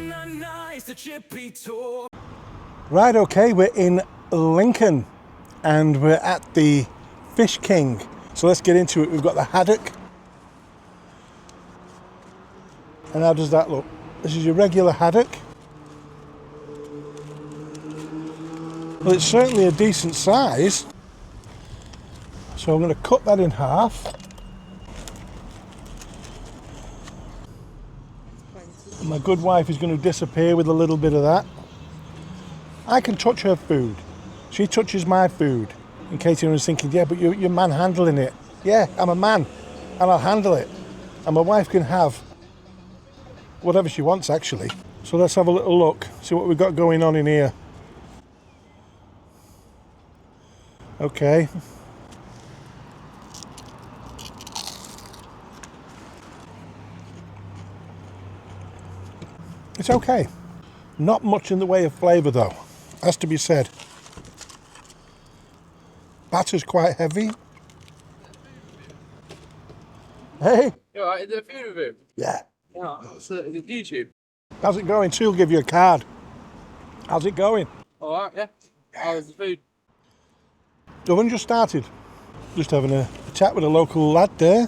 It's the Chippy Tour. Right, okay, we're in Lincoln and we're at the Fish King. So let's get into it. We've got the Haddock. And how does that look? This is your regular Haddock. Well, it's certainly a decent size. So I'm going to cut that in half. And my good wife is going to disappear with a little bit of that. I can touch her food. She touches my food. In case anyone's thinking, yeah, but you're manhandling it. Yeah, I'm a man and I'll handle it. And my wife can have whatever she wants, actually. So let's have a little look, see what we've got going on in here. Okay. It's okay. Not much in the way of flavour though, has to be said. Batter's quite heavy. Hey! You alright, is there a food review? Yeah. Yeah, so is it YouTube? How's it going? She'll give you a card. How's it going? Alright, yeah. How's the food? The one just started. Just having a chat with a local lad there.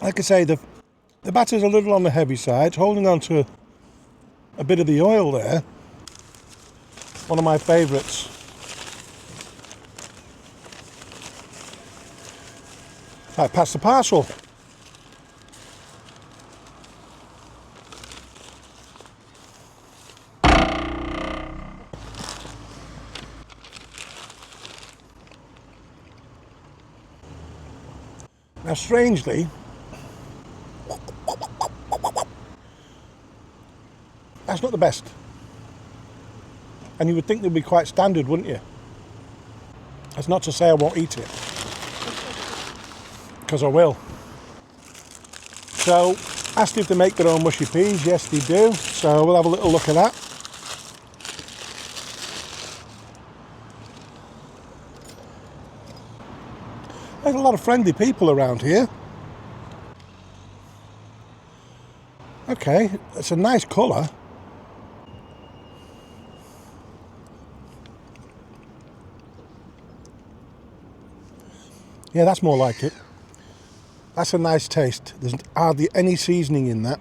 Like I say, the batter's a little on the heavy side. It's holding on to a bit of the oil there. One of my favourites. Right, pass the parcel. Now, strangely, that's not the best. And you would think they'd be quite standard, wouldn't you? That's not to say I won't eat it, because I will. So, asked if they make their own mushy peas. Yes, they do. So we'll have a little look at that. There's a lot of friendly people around here. Okay, it's a nice colour. Yeah, that's more like it. That's a nice taste. There's hardly any seasoning in that.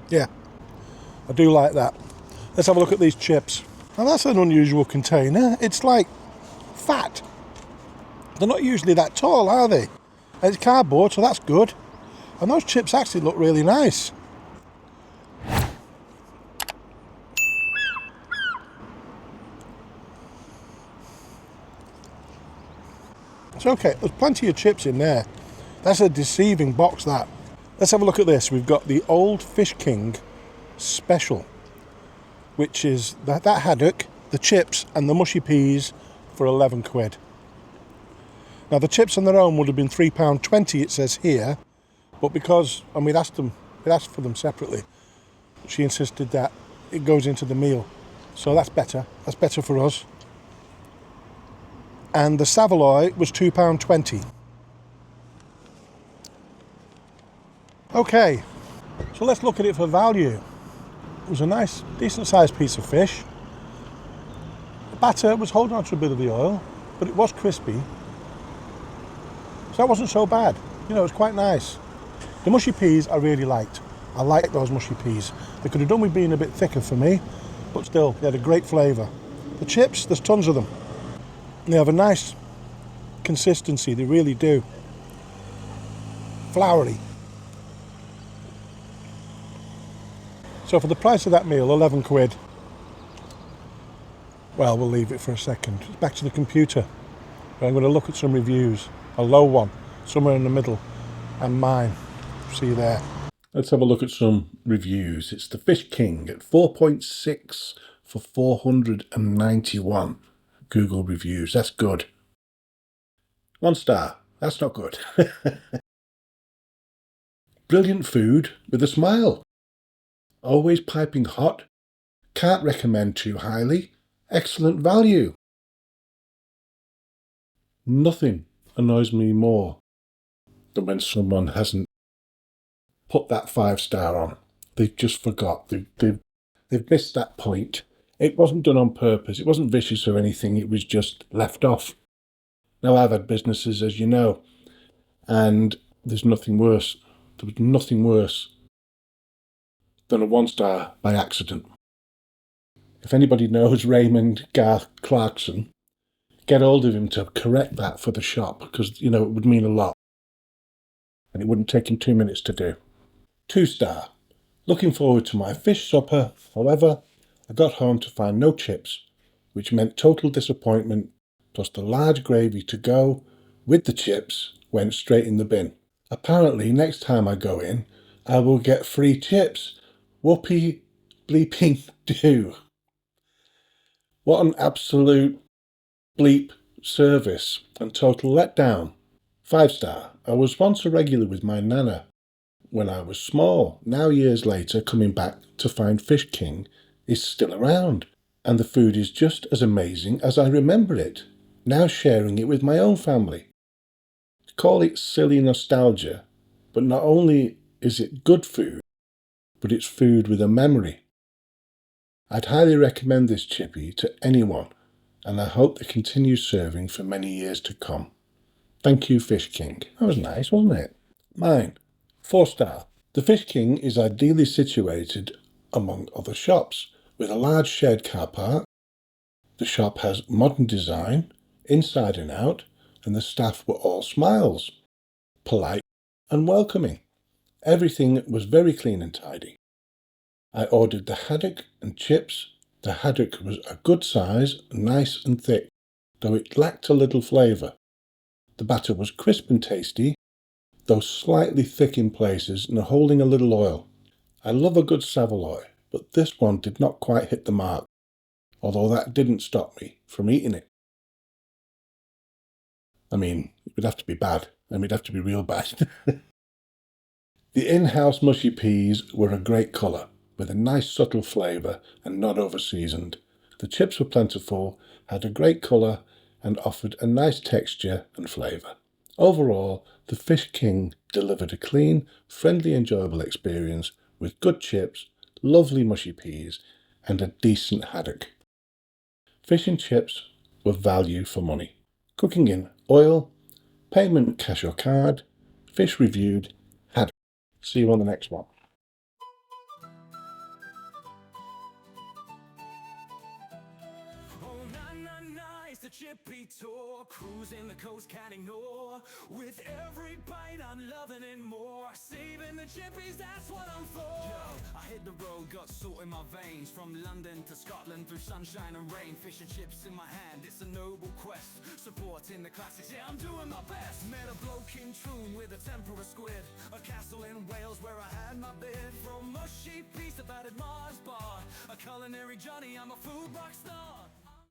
Yeah, I do like that. Let's have a look at these chips. Now that's an unusual container. It's like fat. They're not usually that tall, are they? And it's cardboard, so that's good. And those chips actually look really nice. It's okay, there's plenty of chips in there. That's a deceiving box, that. Let's have a look at this. We've got the Old Fish King Special, which is that haddock, the chips and the mushy peas for 11 quid. Now the chips on their own would have been £3.20, it says here, but because, and we'd asked for them separately, she insisted that it goes into the meal. So that's better for us. And the Savoy was £2.20. Okay, so let's look at it for value. It was a nice, decent sized piece of fish. The batter was holding on to a bit of the oil, but it was crispy. So that wasn't so bad. You know, it was quite nice. The mushy peas I really liked. I like those mushy peas. They could have done with being a bit thicker for me, but still, they had a great flavour. The chips, there's tons of them. They have a nice consistency, they really do. Floury. So for the price of that meal, 11 quid. Well, we'll leave it for a second. Back to the computer. I'm going to look at some reviews. A low one, somewhere in the middle, and mine. See you there. Let's have a look at some reviews. It's the Fish King at 4.6 for 491 Google reviews. That's good. 1 star. That's not good. Brilliant food with a smile. Always piping hot. Can't recommend too highly. Excellent value. Nothing annoys me more than when someone hasn't put that 5-star on. They've just forgot. They've missed that point. It wasn't done on purpose. It wasn't vicious or anything. It was just left off. Now, I've had businesses, as you know, and there's nothing worse. There was nothing worse than a 1-star by accident. If anybody knows Raymond Garth Clarkson, get hold of him to correct that for the shop, because, you know, it would mean a lot. And it wouldn't take him 2 minutes to do. 2-star. Looking forward to my fish supper. However, I got home to find no chips, which meant total disappointment, plus the large gravy to go with the chips went straight in the bin. Apparently, next time I go in, I will get free chips. Whoopee bleeping do. What an absolute bleep service and total letdown. 5-star. I was once a regular with my nana when I was small. Now, years later, coming back to find Fish King is still around, and the food is just as amazing as I remember it, now sharing it with my own family. Call it silly nostalgia, but not only is it good food, but it's food with a memory. I'd highly recommend this chippy to anyone, and I hope they continue serving for many years to come. Thank you, Fish King. That was nice, wasn't it? Mine. 4-star. The Fish King is ideally situated among other shops, with a large shared car park. The shop has modern design, inside and out, and the staff were all smiles, polite and welcoming. Everything was very clean and tidy. I ordered the haddock and chips. The haddock was a good size, nice and thick, though it lacked a little flavour. The batter was crisp and tasty, though slightly thick in places and holding a little oil. I love a good saveloy, but this one did not quite hit the mark, although that didn't stop me from eating it. I mean, it would have to be bad, and we'd have to be real bad. The in-house mushy peas were a great colour, with a nice subtle flavour and not over-seasoned. The chips were plentiful, had a great colour, and offered a nice texture and flavour. Overall, the Fish King delivered a clean, friendly, enjoyable experience with good chips, lovely mushy peas, and a decent haddock. Fish and chips were value for money. Cooking in oil, payment cash or card, fish reviewed, haddock. See you on the next one. Oh, it's the Chippy Tour, cruising the coast, can't ignore. With every bite, I'm loving it more. Saving the chippies, that's what I'm for. Yo, I hit the road, got salt in my veins. From London to Scotland, through sunshine and rain. Fish and chips in my hand, it's a noble quest. Supporting the classics, yeah, I'm doing my best. Met a bloke in Troon with a tempura squid. A castle in Wales where I had my bid. From mushy peas to battered Mars bar. A culinary Johnny, I'm a food rock star.